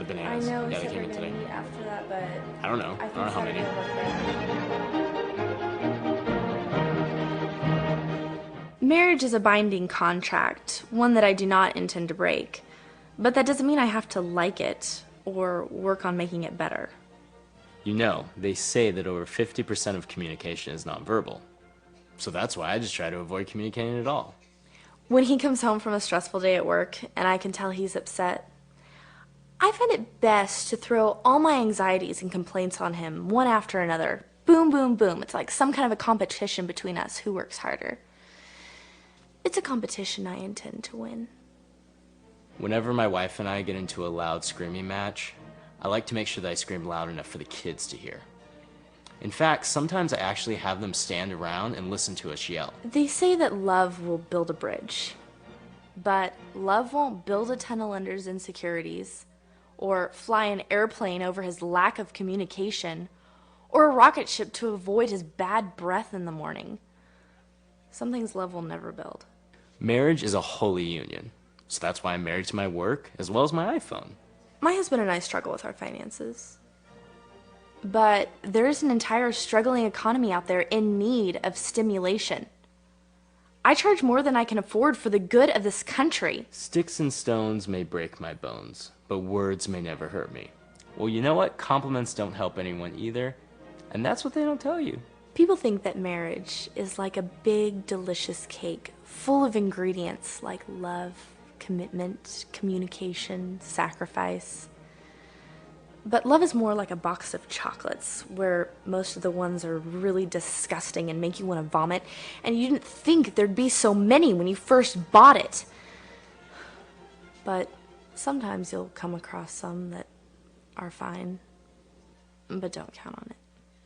bananas. I know we Yeah, they said came we're in gonna today. meet after that, but I don't know. I I don't think know how Saturday many. will work better. Marriage is a binding contract, one that I do not intend to break. But that doesn't mean I have to like it or work on making it better. You know, they say that over 50% of communication is nonverbal. So that's why I just try to avoid communicating at all. When he comes home from a stressful day at work and I can tell he's upset, I find it best to throw all my anxieties and complaints on him one after another. Boom, boom, boom. It's like some kind of a competition between us who works harder. It's a competition I intend to win. Whenever my wife and I get into a loud screaming match, I like to make sure that I scream loud enough for the kids to hear. In fact, sometimes I actually have them stand around and listen to us yell. They say that love will build a bridge, but love won't build a tunnel under his insecurities, or fly an airplane over his lack of communication, or a rocket ship to avoid his bad breath in the morning. Some things love will never build. Marriage is a holy union, so that's why I'm married to my work as well as my iPhone. My husband and I struggle with our finances. But there is an entire struggling economy out there in need of stimulation. I charge more than I can afford for the good of this country. Sticks and stones may break my bones, but words may never hurt me. Well, you know what? Compliments don't help anyone either, and that's what they don't tell you. People think that marriage is like a big, delicious cake full of ingredients like love, commitment, communication, sacrifice. But love is more like a box of chocolates, where most of the ones are really disgusting and make you want to vomit, and you didn't think there'd be so many when you first bought it. But sometimes you'll come across some that are fine, but don't count on it.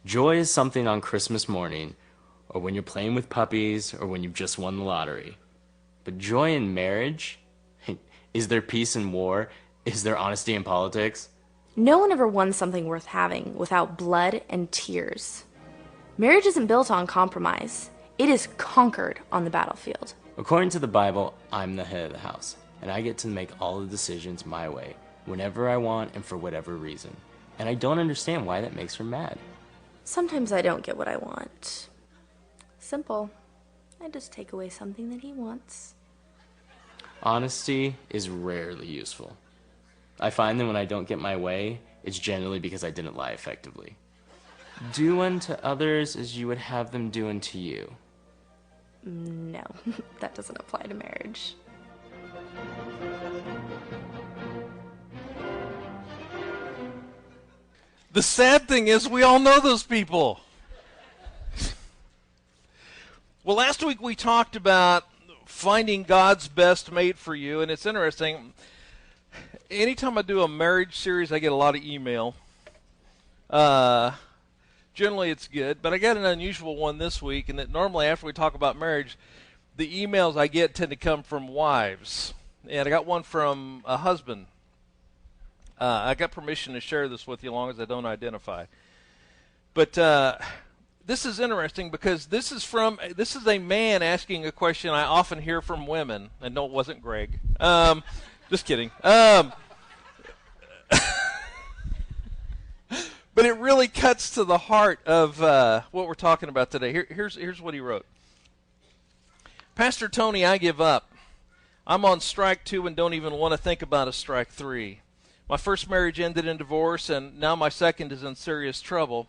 Joy is something on Christmas morning, or when you're playing with puppies, or when you've just won the lottery. But joy in marriage? Is there peace in war? Is there honesty in politics? No one ever won something worth having without blood and tears. Marriage isn't built on compromise. It is conquered on the battlefield. According to the Bible, I'm the head of the house, and I get to make all the decisions my way, whenever I want and for whatever reason. And I don't understand why that makes her mad. Sometimes I don't get what I want. Simple. I just take away something that he wants. Honesty is rarely useful. I find that when I don't get my way, it's generally because I didn't lie effectively. Do unto others as you would have them do unto you. No, that doesn't apply to marriage. The sad thing is we all know those people. Well, last week we talked about finding God's best mate for you, and it's interesting. Anytime I do a marriage series, I get a lot of email. Generally, it's good, but I got an unusual one this week, and that normally after we talk about marriage, the emails I get tend to come from wives. And I got one from a husband. I got permission to share this with you as long as I don't identify. But this is interesting because this is a man asking a question I often hear from women. And no, it wasn't Greg. Just kidding. But it really cuts to the heart of what we're talking about today. Here's what he wrote. Pastor Tony, I give up. I'm on strike 2 and don't even want to think about a strike 3. My first marriage ended in divorce, and now my second is in serious trouble.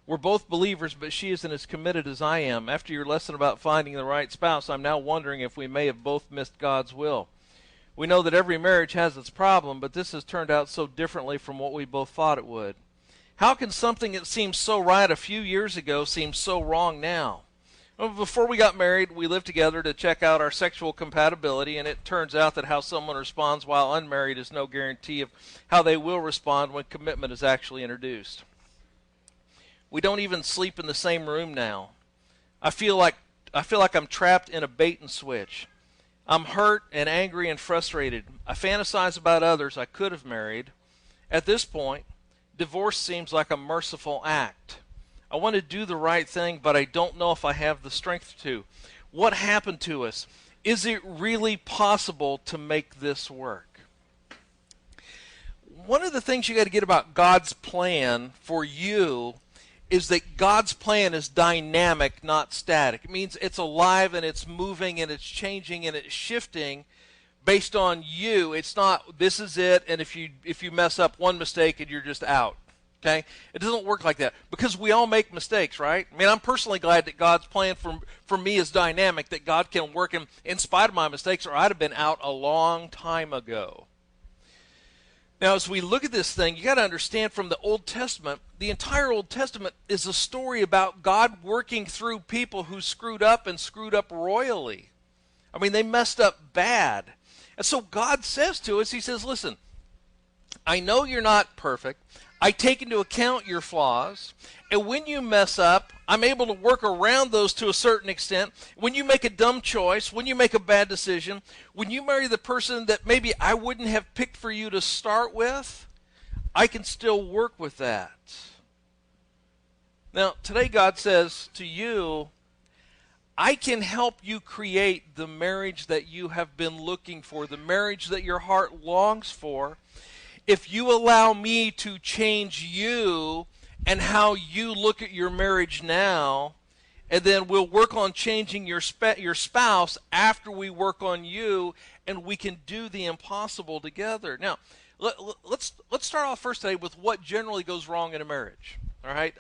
We're both believers, but she isn't as committed as I am. After your lesson about finding the right spouse, I'm now wondering if we may have both missed God's will. We know that every marriage has its problem, but this has turned out so differently from what we both thought it would. How can something that seemed so right a few years ago seem so wrong now? Well, before we got married, we lived together to check out our sexual compatibility, and it turns out that how someone responds while unmarried is no guarantee of how they will respond when commitment is actually introduced. We don't even sleep in the same room now. I feel like I'm trapped in a bait and switch. I'm hurt and angry and frustrated. I fantasize about others I could have married. At this point, divorce seems like a merciful act. I want to do the right thing, but I don't know if I have the strength to. What happened to us? Is it really possible to make this work? one of the things you got to get about God's plan for you is that God's plan is dynamic, not static. It means it's alive and it's moving and it's changing and it's shifting based on you. It's not, this is it, and if you mess up one mistake and you're just out. Okay? It doesn't work like that, because we all make mistakes, right? I mean, I'm personally glad that God's plan for me is dynamic, that God can work in spite of my mistakes, or I'd have been out a long time ago. Now, as we look at this thing, you got to understand, from the Old Testament, the entire Old Testament is a story about God working through people who screwed up and screwed up royally. I mean, they messed up bad. And so God says to us, he says, listen, I know you're not perfect. I take into account your flaws. And when you mess up, I'm able to work around those to a certain extent. When you make a dumb choice, when you make a bad decision, when you marry the person that maybe I wouldn't have picked for you to start with, I can still work with that. Now, today God says to you, I can help you create the marriage that you have been looking for, the marriage that your heart longs for, if you allow me to change you and how you look at your marriage now, and then we'll work on changing your spouse after we work on you, and we can do the impossible together. Now, let's start off first today with what generally goes wrong in a marriage. All right?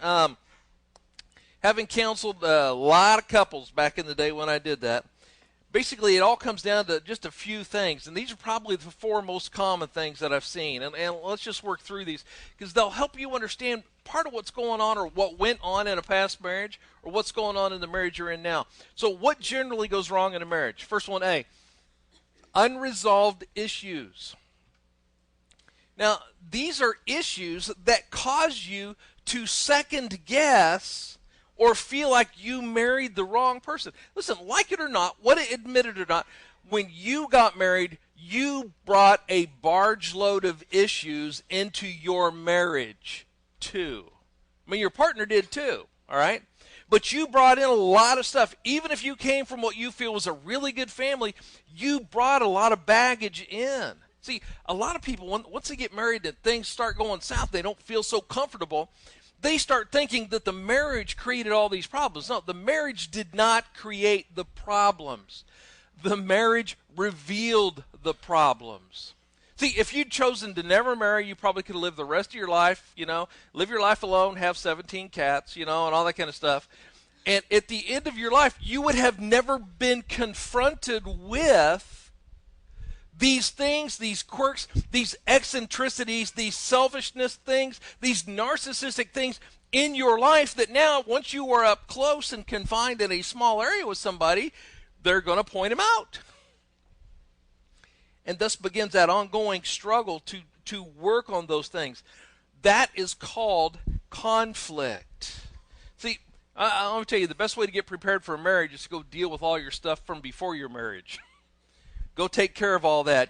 Having counseled a lot of couples back in the day when I did that, basically it all comes down to just a few things, and these are probably the four most common things that I've seen, and let's just work through these, because they'll help you understand part of what's going on, or what went on in a past marriage, or what's going on in the marriage you're in now. So what generally goes wrong in a marriage? First one, A, unresolved issues. Now, these are issues that cause you to second guess or feel like you married the wrong person. Listen, like it or not, admit it or not, when you got married, you brought a barge load of issues into your marriage too. I mean, your partner did too, all right? But you brought in a lot of stuff. Even if you came from what you feel was a really good family, you brought a lot of baggage in. See, a lot of people, once they get married and things start going south, they don't feel so comfortable. They start thinking that the marriage created all these problems. No, the marriage did not create the problems. The marriage revealed the problems. See, if you'd chosen to never marry, you probably could have lived the rest of your life, live your life alone, have 17 cats, and all that kind of stuff. And at the end of your life, you would have never been confronted with these things, these quirks, these eccentricities, these selfishness things, these narcissistic things in your life that now, once you are up close and confined in a small area with somebody, they're going to point them out. And thus begins that ongoing struggle to work on those things. That is called conflict. See, I'm going to tell you, the best way to get prepared for a marriage is to go deal with all your stuff from before your marriage. Go take care of all that.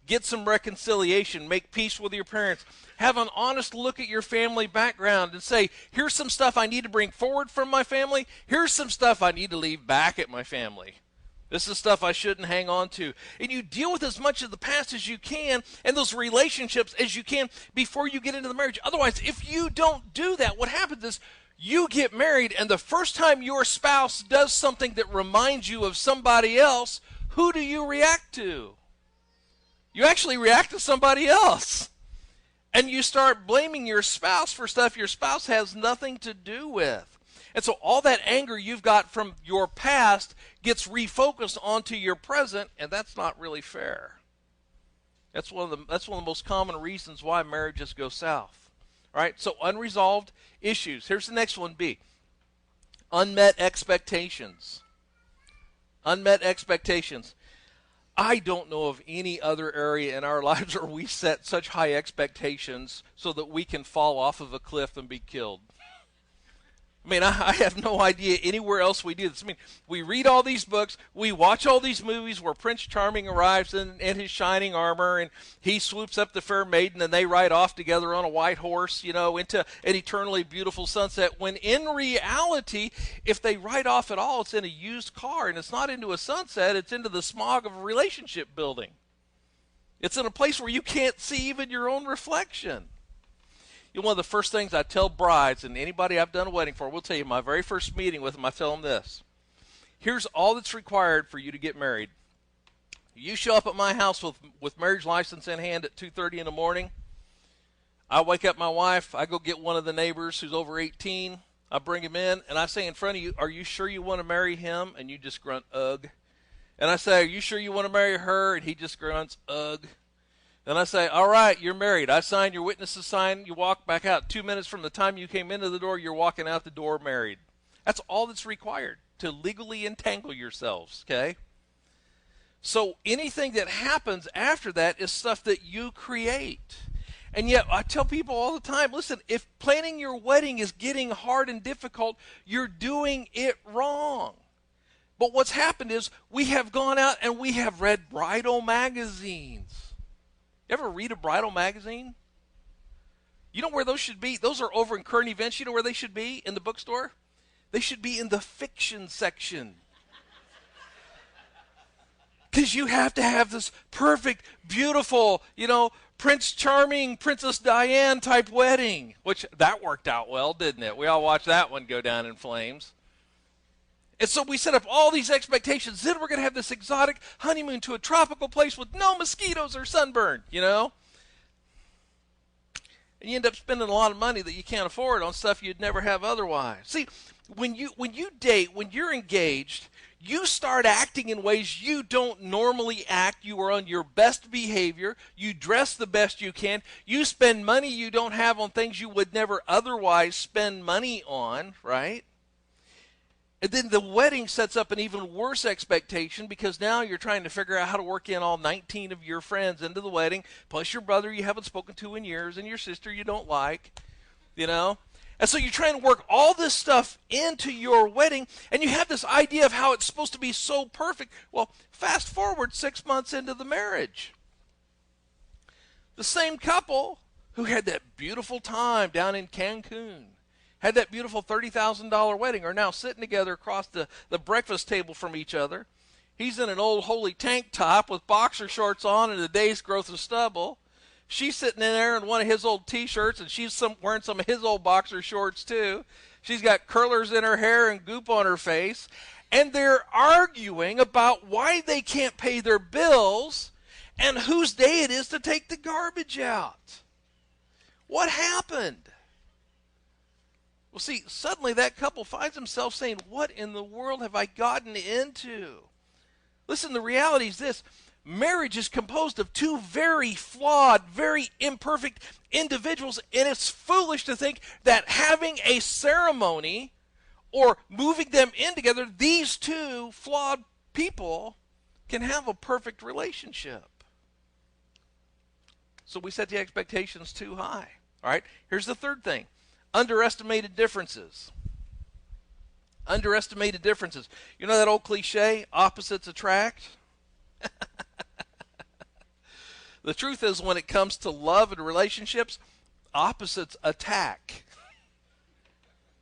Get some reconciliation. Make peace with your parents. Have an honest look at your family background and say, here's some stuff I need to bring forward from my family. Here's some stuff I need to leave back at my family. This is stuff I shouldn't hang on to. And you deal with as much of the past as you can and those relationships as you can before you get into the marriage. Otherwise, if you don't do that, what happens is you get married, and the first time your spouse does something that reminds you of somebody else, who do you react to? You actually react to somebody else. And you start blaming your spouse for stuff your spouse has nothing to do with. And so all that anger you've got from your past gets refocused onto your present, and that's not really fair. That's one of the most common reasons why marriages go south. All right? So unresolved issues. Here's the next one, B. Unmet expectations. Unmet expectations. I don't know of any other area in our lives where we set such high expectations so that we can fall off of a cliff and be killed. I mean, I have no idea anywhere else we do this. I mean, we read all these books, we watch all these movies where Prince Charming arrives in his shining armor, and he swoops up the fair maiden, and they ride off together on a white horse, into an eternally beautiful sunset, when in reality, if they ride off at all, it's in a used car, and it's not into a sunset, it's into the smog of a relationship building. It's in a place where you can't see even your own reflection. You know, one of the first things I tell brides, and anybody I've done a wedding for will tell you, my very first meeting with them, I tell them this. Here's all that's required for you to get married. You show up at my house with marriage license in hand at 2:30 in the morning. I wake up my wife. I go get one of the neighbors who's over 18. I bring him in, and I say in front of you, are you sure you want to marry him? And you just grunt, ugh. And I say, are you sure you want to marry her? And he just grunts, ugh. Then I say, all right, you're married. I sign your witness's sign. You walk back out. 2 minutes from the time you came into the door, you're walking out the door married. That's all that's required to legally entangle yourselves, okay? So anything that happens after that is stuff that you create. And yet I tell people all the time, listen, if planning your wedding is getting hard and difficult, you're doing it wrong. But what's happened is we have gone out and we have read bridal magazines. You ever read a bridal magazine? You know where those should be? Those are over in current events. You know where they should be? In the bookstore? They should be in the fiction section. Because you have to have this perfect, beautiful, Prince Charming, Princess Diane type wedding. Which, that worked out well, didn't it? We all watched that one go down in flames. And so we set up all these expectations. Then we're going to have this exotic honeymoon to a tropical place with no mosquitoes or sunburn, And you end up spending a lot of money that you can't afford on stuff you'd never have otherwise. See, when you date, when you're engaged, you start acting in ways you don't normally act. You are on your best behavior. You dress the best you can. You spend money you don't have on things you would never otherwise spend money on, right? And then the wedding sets up an even worse expectation because now you're trying to figure out how to work in all 19 of your friends into the wedding, plus your brother you haven't spoken to in years and your sister you don't like, And so you're trying to work all this stuff into your wedding, and you have this idea of how it's supposed to be so perfect. Well, fast forward 6 months into the marriage. The same couple who had that beautiful time down in Cancun, had that beautiful $30,000 wedding, are now sitting together across the breakfast table from each other. He's in an old holy tank top with boxer shorts on and a day's growth of stubble. She's sitting in there in one of his old T-shirts, and she's wearing some of his old boxer shorts, too. She's got curlers in her hair and goop on her face. And they're arguing about why they can't pay their bills and whose day it is to take the garbage out. What happened? Well, see, suddenly that couple finds themselves saying, what in the world have I gotten into? Listen, the reality is this. Marriage is composed of two very flawed, very imperfect individuals, and it's foolish to think that having a ceremony or moving them in together, these two flawed people can have a perfect relationship. So we set the expectations too high. All right, here's the third thing. Underestimated differences. Underestimated differences. You know that old cliche, opposites attract? The truth is, when it comes to love and relationships, opposites attack.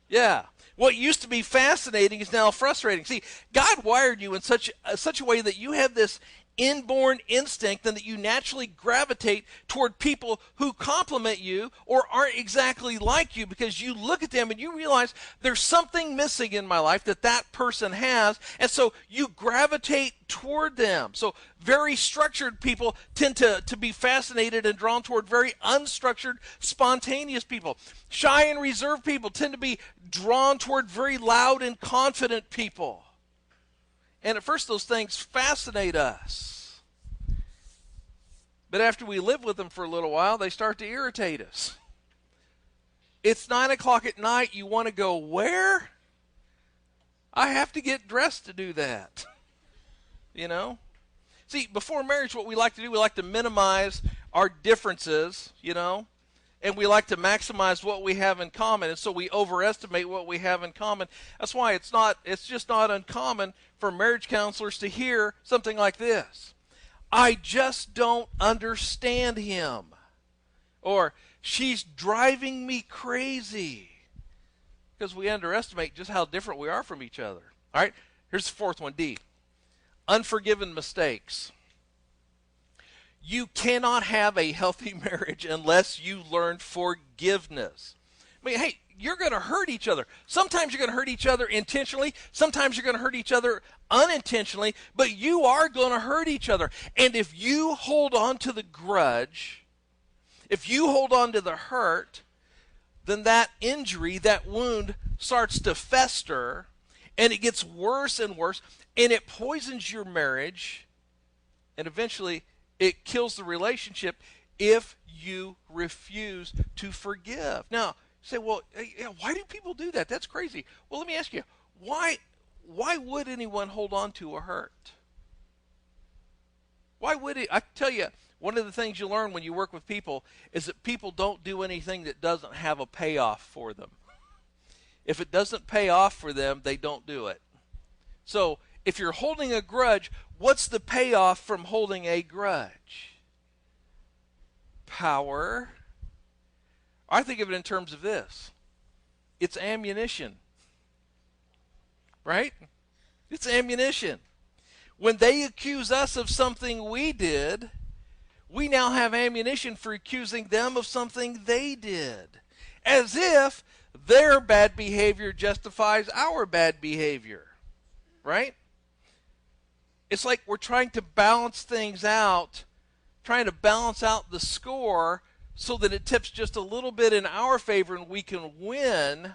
Yeah. What used to be fascinating is now frustrating. See, God wired you in such a way that you have this inborn instinct and that you naturally gravitate toward people who complement you or aren't exactly like you, because you look at them and you realize there's something missing in my life that person has, and so you gravitate toward them. So very structured people tend to be fascinated and drawn toward very unstructured, spontaneous people. Shy and reserved people tend to be drawn toward very loud and confident people. And at first those things fascinate us. But after we live with them for a little while, they start to irritate us. It's 9 o'clock at night. You want to go where? I have to get dressed to do that. See, before marriage, what we like to do, we like to minimize our differences, and we like to maximize what we have in common, and so we overestimate what we have in common. That's why it's just not uncommon for marriage counselors to hear something like this. I just don't understand him. Or, she's driving me crazy. Because we underestimate just how different we are from each other. All right, here's the fourth one, D. Unforgiven mistakes. You cannot have a healthy marriage unless you learn forgiveness. I mean, hey, you're going to hurt each other. Sometimes you're going to hurt each other intentionally. Sometimes you're going to hurt each other unintentionally. But you are going to hurt each other. And if you hold on to the grudge, if you hold on to the hurt, then that injury, that wound starts to fester, and it gets worse and worse, and it poisons your marriage, and eventually it kills the relationship if you refuse to forgive. Now, you say, well, why do people do that? That's crazy. Well, let me ask you, why would anyone hold on to a hurt? Why would it? I tell you, one of the things you learn when you work with people is that people don't do anything that doesn't have a payoff for them. If it doesn't pay off for them, they don't do it. So if you're holding a grudge, what's the payoff from holding a grudge? Power. I think of it in terms of this. It's ammunition. Right? It's ammunition. When they accuse us of something we did, we now have ammunition for accusing them of something they did. As if their bad behavior justifies our bad behavior. Right? It's like we're trying to balance things out, trying to balance out the score so that it tips just a little bit in our favor and we can win.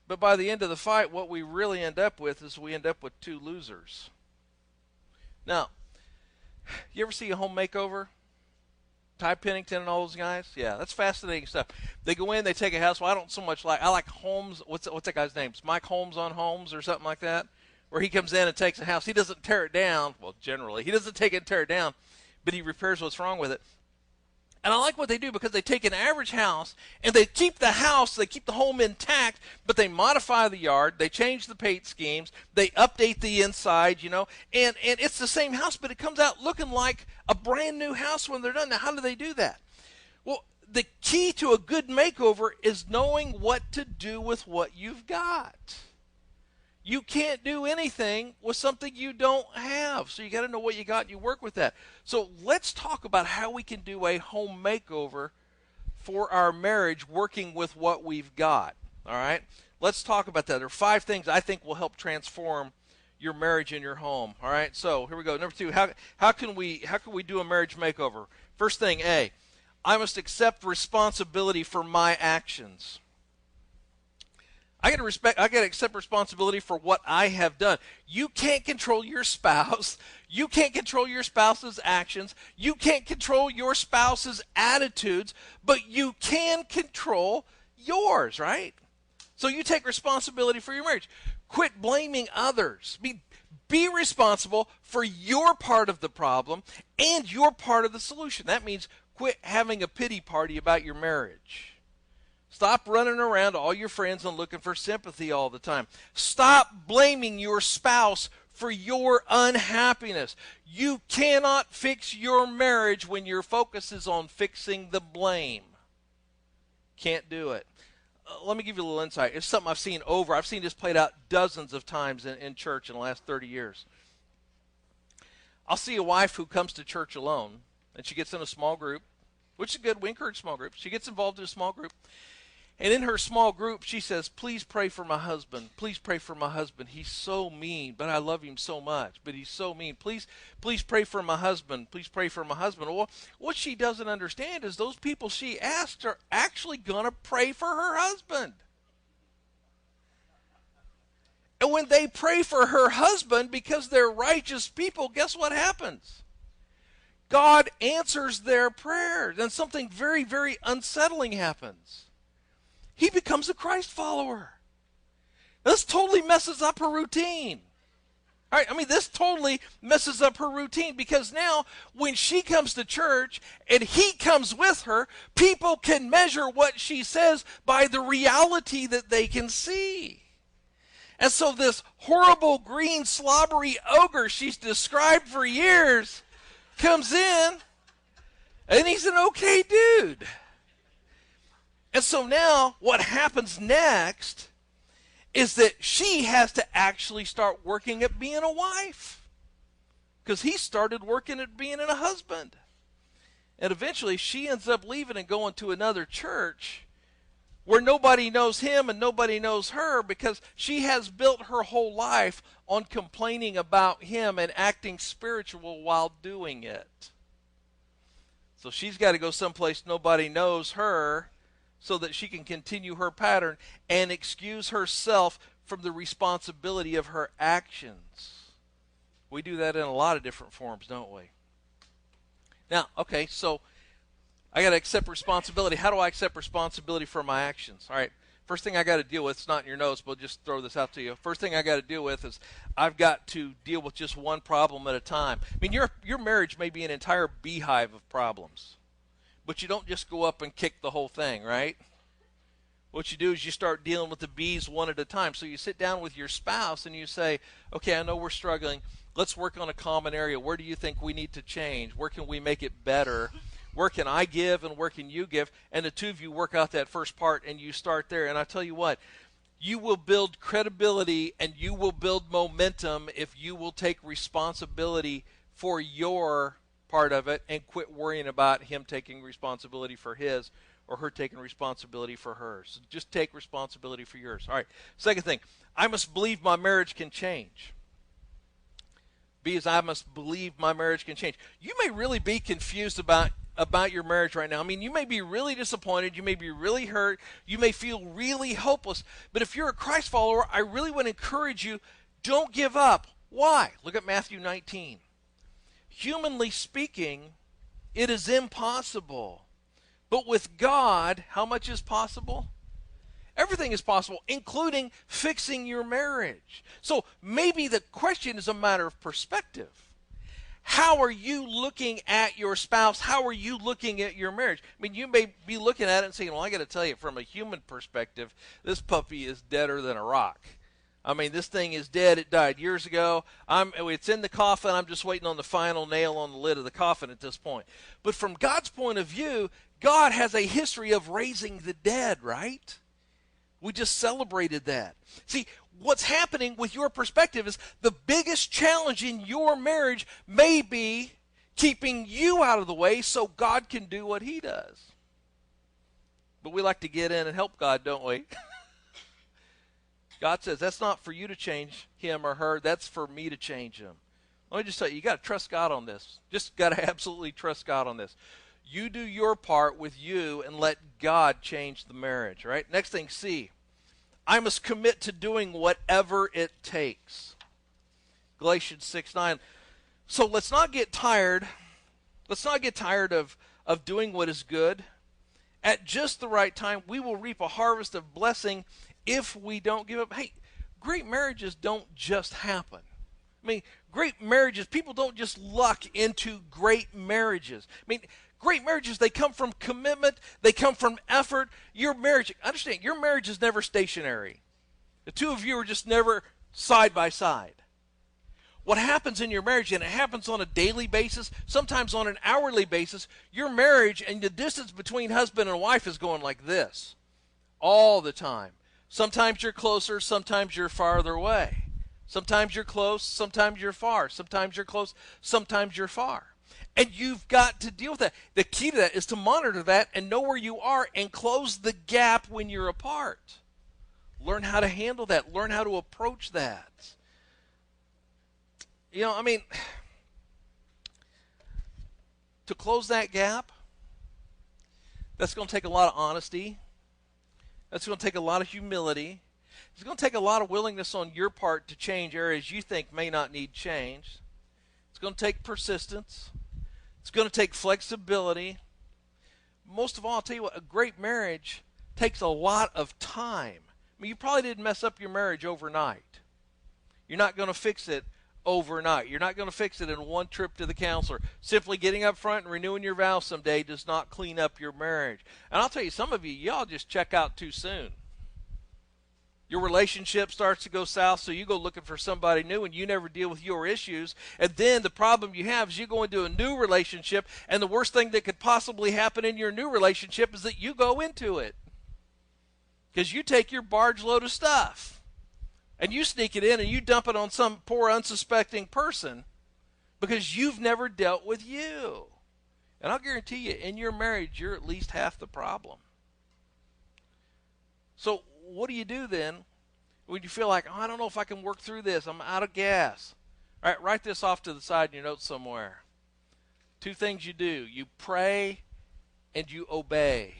But by the end of the fight, what we really end up with is we end up with two losers. Now, you ever see a home makeover? Ty Pennington and all those guys? Yeah, that's fascinating stuff. They go in, they take a house. Well, I don't so much like, I like Holmes. What's that guy's name? It's Mike Holmes on Homes or something like that, where he comes in and takes a house. He doesn't tear it down. Well, generally, he doesn't take it and tear it down, but he repairs what's wrong with it. And I like what they do because they take an average house and they keep the house, they keep the home intact, but they modify the yard, they change the paint schemes, they update the inside, and it's the same house, but it comes out looking like a brand new house when they're done. Now, how do they do that? Well, the key to a good makeover is knowing what to do with what you've got. You can't do anything with something you don't have. So you got to know what you got and you work with that. So let's talk about how we can do a home makeover for our marriage working with what we've got. All right? Let's talk about that. There are 5 things I think will help transform your marriage and your home. All right? So here we go. Number 2, how can we do a marriage makeover? First thing, A, I must accept responsibility for my actions. I got to accept responsibility for what I have done. You can't control your spouse. You can't control your spouse's actions. You can't control your spouse's attitudes, but you can control yours, right? So you take responsibility for your marriage. Quit blaming others. Be responsible for your part of the problem and your part of the solution. That means quit having a pity party about your marriage. Stop running around to all your friends and looking for sympathy all the time. Stop blaming your spouse for your unhappiness. You cannot fix your marriage when your focus is on fixing the blame. Can't do it. Let me give you a little insight. It's something I've seen I've seen this played out dozens of times in church in the last 30 years. I'll see a wife who comes to church alone, and she gets in a small group, which is good. We encourage small groups. She gets involved in a small group. And in her small group, she says, please pray for my husband. Please pray for my husband. He's so mean, but I love him so much. But he's so mean. Please pray for my husband. Please pray for my husband. Well, what she doesn't understand is those people she asked are actually going to pray for her husband. And when they pray for her husband because they're righteous people, guess what happens? God answers their prayers, and something very, very unsettling happens. He becomes a Christ follower. This totally messes up her routine. All right, this totally messes up her routine because now when she comes to church and he comes with her, people can measure what she says by the reality that they can see. And so this horrible green slobbery ogre she's described for years comes in, and he's an okay dude. And so now what happens next is that she has to actually start working at being a wife, because he started working at being a husband. And eventually she ends up leaving and going to another church where nobody knows him and nobody knows her, because she has built her whole life on complaining about him and acting spiritual while doing it. So she's got to go someplace nobody knows her so that she can continue her pattern and excuse herself from the responsibility of her actions. We do that in a lot of different forms, don't we? Now, okay, so I got to accept responsibility. How do I accept responsibility for my actions? All right, first thing I got to deal with, it's not in your notes, but I'll just throw this out to you. First thing I got to deal with is I've got to deal with just one problem at a time. I mean, your marriage may be an entire beehive of problems, but you don't just go up and kick the whole thing, right? What you do is you start dealing with the bees one at a time. So you sit down with your spouse and you say, okay, I know we're struggling. Let's work on a common area. Where do you think we need to change? Where can we make it better? Where can I give and where can you give? And the two of you work out that first part and you start there. And I tell you what, you will build credibility and you will build momentum if you will take responsibility for your part of it and quit worrying about him taking responsibility for his or her taking responsibility for hers. So just take responsibility for yours. All right. Second thing, I must believe my marriage can change. B is I must believe my marriage can change. You may really be confused about your marriage right now. I mean, you may be really disappointed. You may be really hurt. You may feel really hopeless. But if you're a Christ follower, I really want to encourage you, don't give up. Why? Look at Matthew 19. Humanly speaking, it is impossible. But with God, how much is possible? Everything is possible, including fixing your marriage. So maybe the question is a matter of perspective. How are you looking at your spouse? How are you looking at your marriage? I mean, you may be looking at it and saying, well, I got to tell you, from a human perspective, this puppy is deader than a rock. I mean, this thing is dead. It died years ago. It's in the coffin. I'm just waiting on the final nail on the lid of the coffin at this point. But from God's point of view, God has a history of raising the dead, right? We just celebrated that. See, what's happening with your perspective is the biggest challenge in your marriage may be keeping you out of the way so God can do what he does. But we like to get in and help God, don't we? God says, that's not for you to change him or her. That's for me to change him. Let me just tell you, you got to trust God on this. Just got to absolutely trust God on this. You do your part with you and let God change the marriage, right? Next thing, C. I must commit to doing whatever it takes. Galatians 6:9. So let's not get tired. Let's not get tired of doing what is good. At just the right time, we will reap a harvest of blessing if we don't give up. Hey, great marriages don't just happen. I mean, great marriages, people don't just luck into great marriages. I mean, great marriages, they come from commitment. They come from effort. Your marriage, understand, your marriage is never stationary. The two of you are just never side by side. What happens in your marriage, and it happens on a daily basis, sometimes on an hourly basis, your marriage and the distance between husband and wife is going like this all the time. Sometimes you're closer, sometimes you're farther away. Sometimes you're close, sometimes you're far. Sometimes you're close, sometimes you're far. And you've got to deal with that. The key to that is to monitor that and know where you are and close the gap when you're apart. Learn how to handle that. Learn how to approach that. You know, I mean, to close that gap, that's going to take a lot of honesty. That's going to take a lot of humility. It's going to take a lot of willingness on your part to change areas you think may not need change. It's going to take persistence. It's going to take flexibility. Most of all, I'll tell you what, a great marriage takes a lot of time. I mean, you probably didn't mess up your marriage overnight. You're not going to fix it overnight. You're not going to fix it in one trip to the counselor. Simply getting up front and renewing your vows someday does not clean up your marriage. And I'll tell you, some of you, y'all just check out too soon. Your relationship starts to go south, so you go looking for somebody new and you never deal with your issues. And then the problem you have is you go into a new relationship, and the worst thing that could possibly happen in your new relationship is that you go into it. Because you take your barge load of stuff and you sneak it in and you dump it on some poor unsuspecting person because you've never dealt with you. And I'll guarantee you, in your marriage, you're at least half the problem. So what do you do then when you feel like, oh, I don't know if I can work through this, I'm out of gas? All right, write this off to the side in your notes somewhere. 2 things you do. You pray and you obey.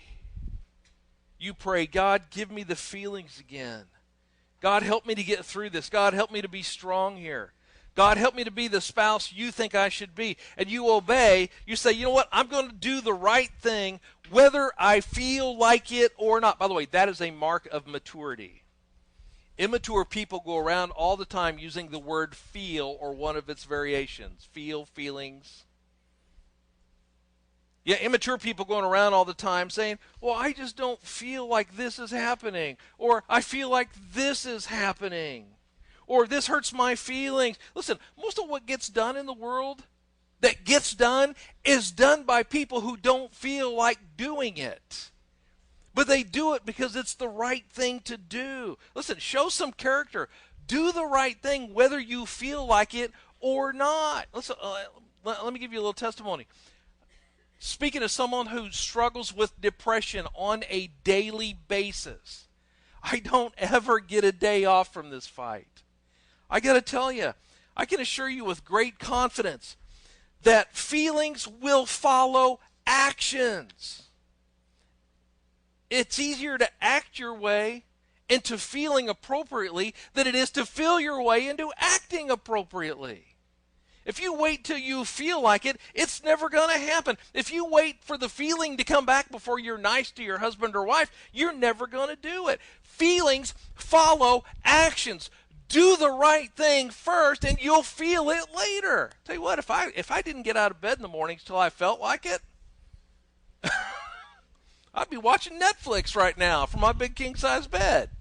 You pray, God, give me the feelings again. God, help me to get through this. God, help me to be strong here. God, help me to be the spouse you think I should be. And you obey. You say, you know what? I'm going to do the right thing whether I feel like it or not. By the way, that is a mark of maturity. Immature people go around all the time using the word feel or one of its variations. Feel, feelings. Yeah, immature people going around all the time saying, well, I just don't feel like this is happening. Or I feel like this is happening. Or this hurts my feelings. Listen, most of what gets done in the world that gets done is done by people who don't feel like doing it. But they do it because it's the right thing to do. Listen, show some character. Do the right thing whether you feel like it or not. Listen, let me give you a little testimony. Speaking of someone who struggles with depression on a daily basis, I don't ever get a day off from this fight. I got to tell you, I can assure you with great confidence that feelings will follow actions. It's easier to act your way into feeling appropriately than it is to feel your way into acting appropriately. If you wait till you feel like it, it's never going to happen. If you wait for the feeling to come back before you're nice to your husband or wife, you're never going to do it. Feelings follow actions. Do the right thing first and you'll feel it later. Tell you what, if I didn't get out of bed in the mornings till I felt like it, I'd be watching Netflix right now from my big king-size bed.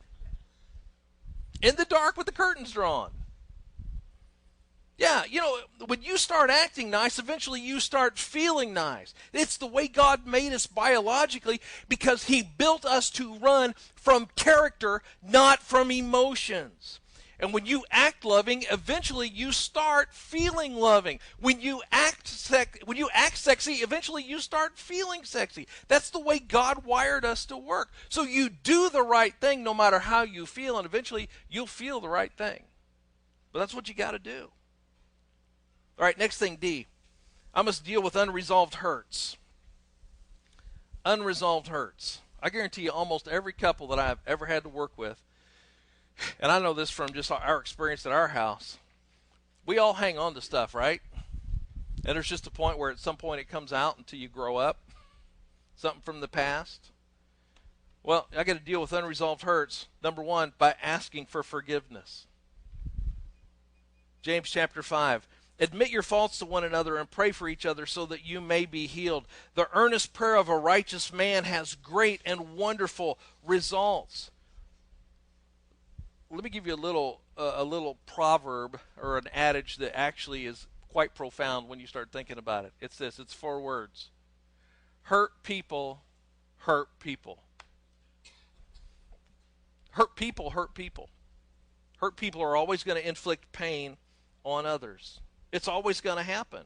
In the dark with the curtains drawn. Yeah, you know, when you start acting nice, eventually you start feeling nice. It's the way God made us biologically because He built us to run from character, not from emotions. And when you act loving, eventually you start feeling loving. When you act sexy, eventually you start feeling sexy. That's the way God wired us to work. So you do the right thing no matter how you feel, and eventually you'll feel the right thing. But that's what you got to do. All right, next thing, D. I must deal with unresolved hurts. Unresolved hurts. I guarantee you almost every couple that I've ever had to work with, and I know this from just our experience at our house, we all hang on to stuff, right? And there's just a point where at some point it comes out until you grow up. Something from the past. Well, I got to deal with unresolved hurts, number 1, by asking for forgiveness. James chapter 5. Admit your faults to one another and pray for each other so that you may be healed. The earnest prayer of a righteous man has great and wonderful results. Let me give you a little proverb or an adage that actually is quite profound when you start thinking about it. It's this. It's 4 words. Hurt people hurt people. Hurt people hurt people. Hurt people are always going to inflict pain on others. It's always going to happen.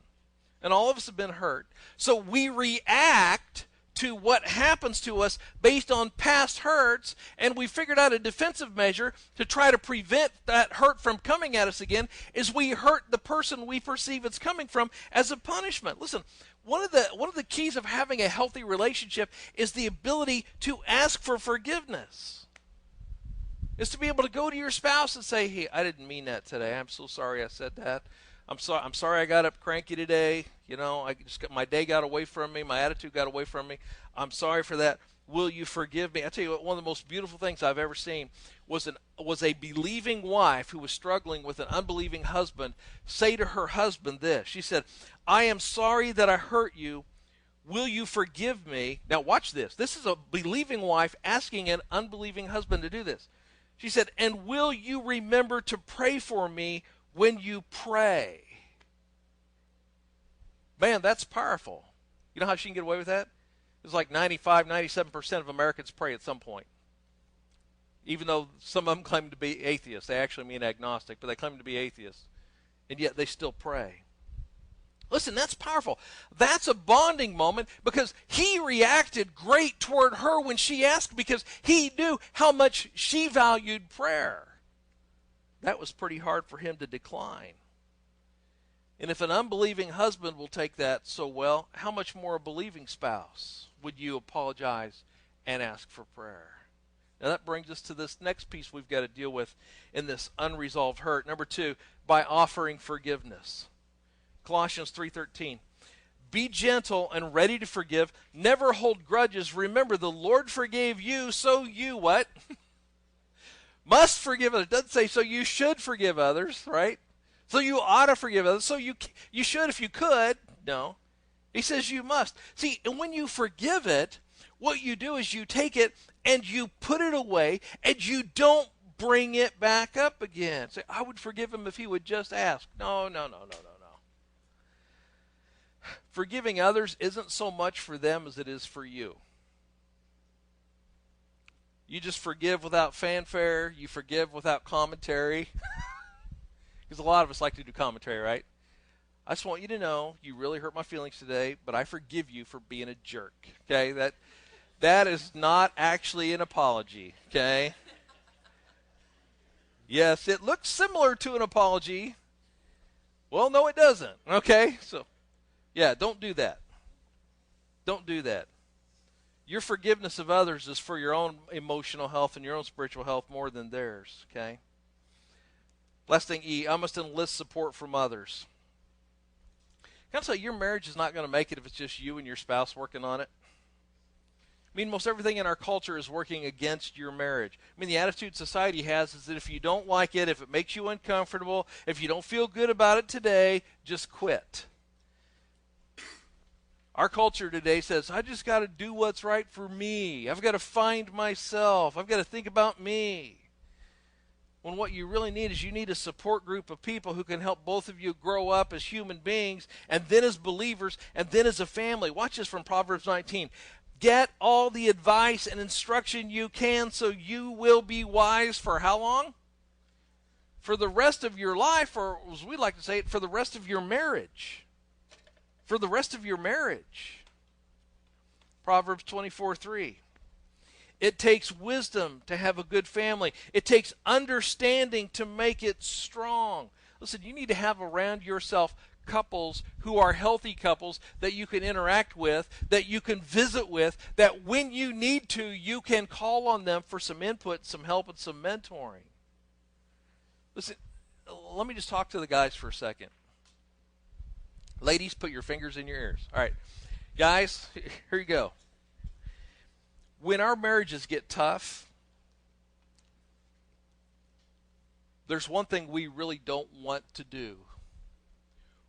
And all of us have been hurt. So we react to what happens to us based on past hurts, and we figured out a defensive measure to try to prevent that hurt from coming at us again is we hurt the person we perceive it's coming from as a punishment. Listen, one of the keys of having a healthy relationship is the ability to ask for forgiveness. Is to be able to go to your spouse and say, hey, I didn't mean that today. I'm so sorry I said that. I'm sorry I got up cranky today. You know, my day got away from me. My attitude got away from me. I'm sorry for that. Will you forgive me? I tell you what, one of the most beautiful things I've ever seen was a believing wife who was struggling with an unbelieving husband say to her husband this. She said, I am sorry that I hurt you. Will you forgive me? Now watch this. This is a believing wife asking an unbelieving husband to do this. She said, and will you remember to pray for me when you pray? Man, that's powerful. You know how she can get away with that? It's like 97% of Americans pray at some point. Even though some of them claim to be atheists. They actually mean agnostic, but they claim to be atheists. And yet they still pray. Listen, that's powerful. That's a bonding moment because he reacted great toward her when she asked because he knew how much she valued prayer. That was pretty hard for him to decline. And if an unbelieving husband will take that so well, how much more a believing spouse would you apologize and ask for prayer? Now that brings us to this next piece we've got to deal with in this unresolved hurt. Number 2, by offering forgiveness. Colossians 3:13. Be gentle and ready to forgive. Never hold grudges. Remember, the Lord forgave you, so you what? Must forgive others. It doesn't say so you should forgive others, right? So you ought to forgive others. So you should if you could. No. He says you must. See, and when you forgive it, what you do is you take it and you put it away and you don't bring it back up again. Say, I would forgive him if he would just ask. No. Forgiving others isn't so much for them as it is for you. You just forgive without fanfare. You forgive without commentary. Because a lot of us like to do commentary, right? I just want you to know you really hurt my feelings today, but I forgive you for being a jerk. Okay? That is not actually an apology. Okay? Yes, it looks similar to an apology. Well, no, it doesn't. Okay? So, yeah, don't do that. Don't do that. Your forgiveness of others is for your own emotional health and your own spiritual health more than theirs. Okay? Last thing, E, I must enlist support from others. Can I tell you, your marriage is not going to make it if it's just you and your spouse working on it. I mean, most everything in our culture is working against your marriage. I mean, the attitude society has is that if you don't like it, if it makes you uncomfortable, if you don't feel good about it today, just quit. Our culture today says, I just got to do what's right for me. I've got to find myself. I've got to think about me. When what you really need is you need a support group of people who can help both of you grow up as human beings and then as believers and then as a family. Watch this from Proverbs 19. Get all the advice and instruction you can so you will be wise for how long? For the rest of your life, or as we like to say it, for the rest of your marriage. For the rest of your marriage. Proverbs 24:3. It takes wisdom to have a good family. It takes understanding to make it strong. Listen, you need to have around yourself couples who are healthy couples that you can interact with, that you can visit with, that when you need to, you can call on them for some input, some help, and some mentoring. Listen, let me just talk to the guys for a second. Ladies, put your fingers in your ears. All right. Guys, here you go. When our marriages get tough, there's one thing we really don't want to do.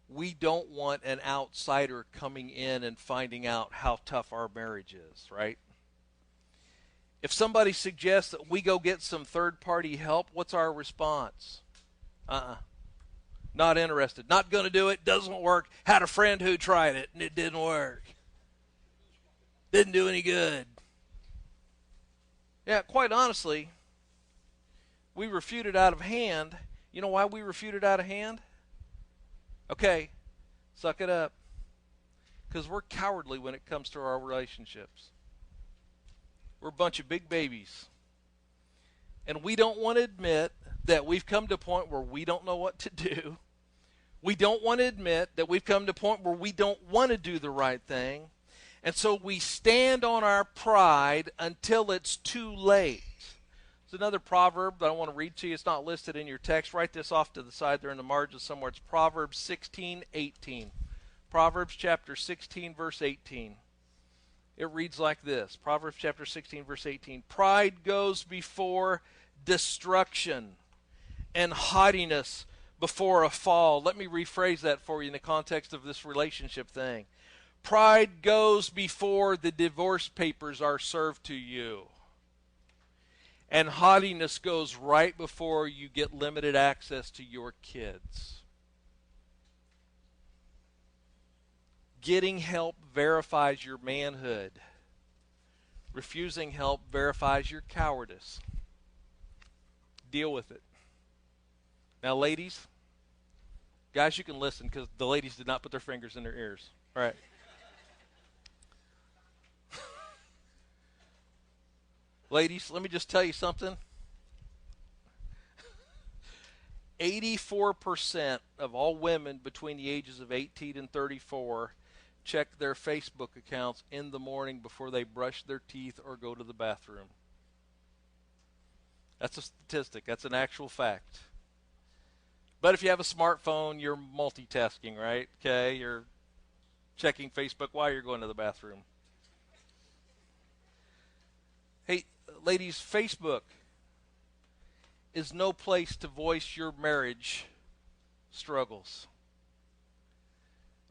We don't want an outsider coming in and finding out how tough our marriage is, right? If somebody suggests that we go get some third-party help, what's our response? Not interested. Not going to do it. Doesn't work. Had a friend who tried it, and it didn't work. Didn't do any good. Yeah, quite honestly, we refute it out of hand. You know why we refute it out of hand? Okay, suck it up. Because we're cowardly when it comes to our relationships. We're a bunch of big babies. And we don't want to admit that we've come to a point where we don't know what to do. We don't want to admit that we've come to a point where we don't want to do the right thing. And so we stand on our pride until it's too late. There's another proverb that I want to read to you. It's not listed in your text. Write this off to the side there in the margin somewhere. It's Proverbs 16:18. Proverbs chapter 16, verse 18. It reads like this. Proverbs chapter 16, verse 18. Pride goes before destruction, and haughtiness before a fall. Let me rephrase that for you in the context of this relationship thing. Pride goes before the divorce papers are served to you. And haughtiness goes right before you get limited access to your kids. Getting help verifies your manhood. Refusing help verifies your cowardice. Deal with it. Now, ladies, Guys, you can listen because the ladies did not put their fingers in their ears. All right. Ladies, let me just tell you something. 84% of all women between the ages of 18 and 34 check their Facebook accounts in the morning before they brush their teeth or go to the bathroom. That's a statistic. That's an actual fact. But if you have a smartphone, you're multitasking, right? Okay, you're checking Facebook while you're going to the bathroom. Hey, ladies, Facebook is no place to voice your marriage struggles.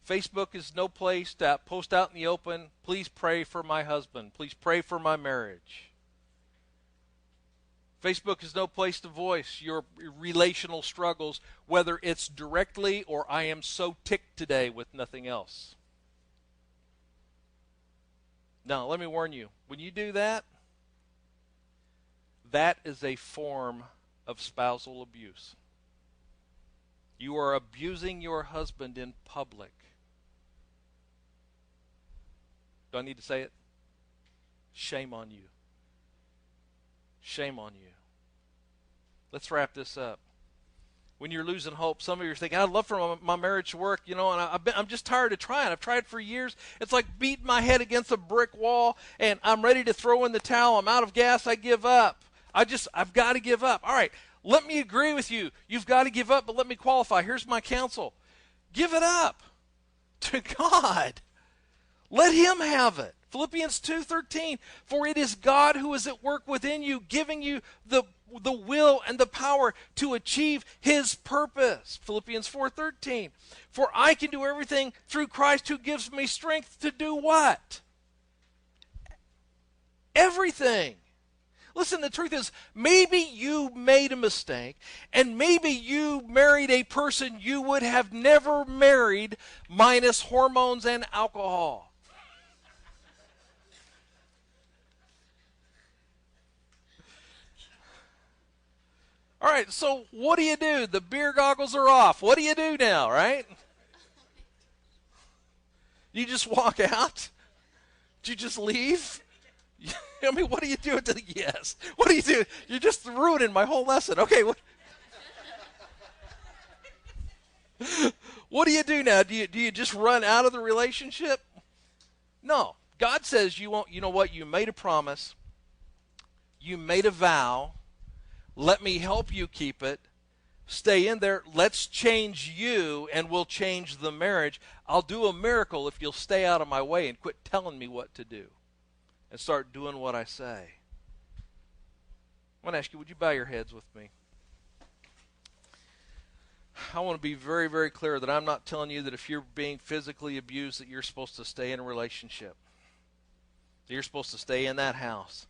Facebook is no place to post out in the open, please pray for my husband, please pray for my marriage. Facebook is no place to voice your relational struggles, whether it's directly or I am so ticked today with nothing else. Now, let me warn you, when you do that, that is a form of spousal abuse. You are abusing your husband in public. Do I need to say it? Shame on you. Shame on you. Let's wrap this up. When you're losing hope, some of you are thinking, I'd love for my marriage to work, and I'm just tired of trying. I've tried for years. It's like beating my head against a brick wall, and I'm ready to throw in the towel. I'm out of gas. I give up. I've got to give up. All right, let me agree with you. You've got to give up, but let me qualify. Here's my counsel. Give it up to God. Let him have it. Philippians 2:13, for it is God who is at work within you, giving you the will and the power to achieve his purpose. Philippians 4:13, for I can do everything through Christ who gives me strength to do what? Everything. Listen, the truth is, maybe you made a mistake, and maybe you married a person you would have never married minus hormones and alcohol. All right, so what do you do? The beer goggles are off. What do you do now, right? You just walk out? Do you just leave? I mean, what do you do? Yes. What do you do? You're just ruining my whole lesson. Okay, what do you do now? Do you just run out of the relationship? No. God says you won't. You know what? You made a promise. You made a vow. Let me help you keep it. Stay in there. Let's change you, and we'll change the marriage. I'll do a miracle if you'll stay out of my way and quit telling me what to do and start doing what I say. I want to ask you, would you bow your heads with me? I want to be very, very clear that I'm not telling you that if you're being physically abused that you're supposed to stay in a relationship. That you're supposed to stay in that house.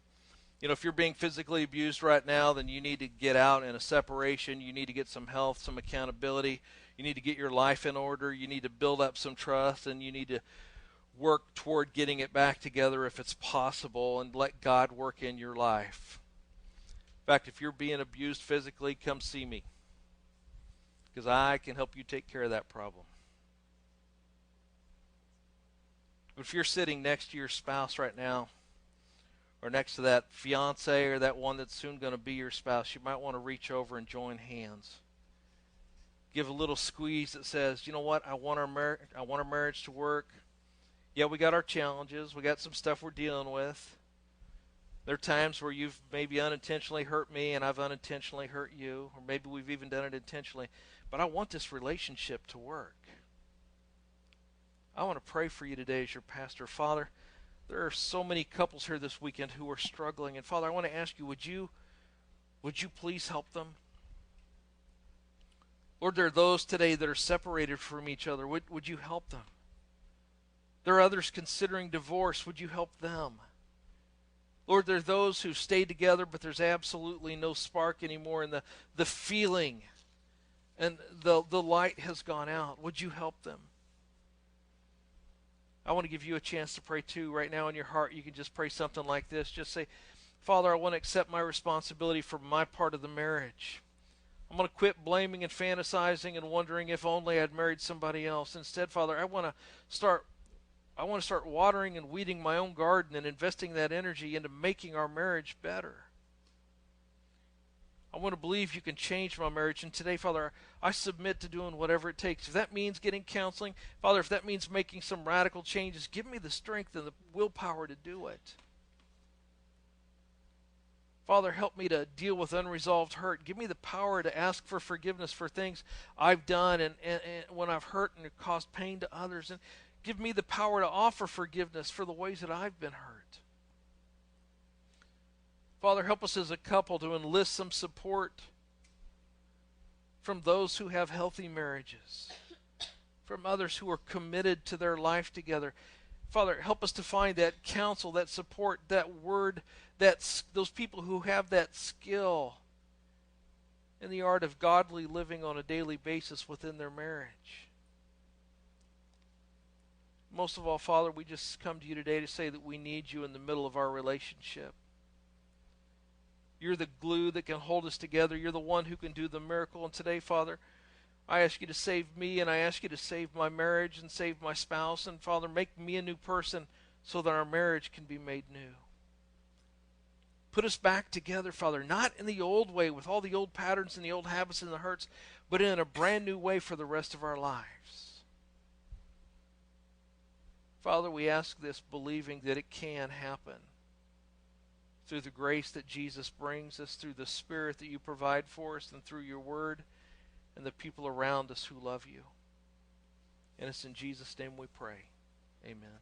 If you're being physically abused right now, then you need to get out in a separation. You need to get some health, some accountability. You need to get your life in order. You need to build up some trust, and you need to work toward getting it back together if it's possible, and let God work in your life. In fact, if you're being abused physically, come see me, because I can help you take care of that problem. But if you're sitting next to your spouse right now, or next to that fiance or that one that's soon going to be your spouse, you might want to reach over and join hands. Give a little squeeze that says, you know what, I want our marriage to work. Yeah, we got our challenges. We got some stuff we're dealing with. There are times where you've maybe unintentionally hurt me and I've unintentionally hurt you, or maybe we've even done it intentionally. But I want this relationship to work. I want to pray for you today as your pastor. Father, there are so many couples here this weekend who are struggling. And Father, I want to ask you, would you please help them? Lord, there are those today that are separated from each other. Would you help them? There are others considering divorce. Would you help them? Lord, there are those who stayed together, but there's absolutely no spark anymore, and the feeling and the light has gone out. Would you help them? I want to give you a chance to pray too. Right now in your heart, you can just pray something like this. Just say, Father, I want to accept my responsibility for my part of the marriage. I'm going to quit blaming and fantasizing and wondering if only I'd married somebody else. Instead, Father, I want to start watering and weeding my own garden and investing that energy into making our marriage better. I want to believe you can change my marriage. And today, Father, I submit to doing whatever it takes. If that means getting counseling, Father, if that means making some radical changes, give me the strength and the willpower to do it. Father, help me to deal with unresolved hurt. Give me the power to ask for forgiveness for things I've done and when I've hurt and caused pain to others. And give me the power to offer forgiveness for the ways that I've been hurt. Father, help us as a couple to enlist some support from those who have healthy marriages, from others who are committed to their life together. Father, help us to find that counsel, that support, that word, those people who have that skill in the art of godly living on a daily basis within their marriage. Most of all, Father, we just come to you today to say that we need you in the middle of our relationship. You're the glue that can hold us together. You're the one who can do the miracle. And today, Father, I ask you to save me, and I ask you to save my marriage and save my spouse. And Father, make me a new person so that our marriage can be made new. Put us back together, Father, not in the old way with all the old patterns and the old habits and the hurts, but in a brand new way for the rest of our lives. Father, we ask this believing that it can happen through the grace that Jesus brings us, through the Spirit that you provide for us, and through your word and the people around us who love you. And it's in Jesus' name we pray. Amen.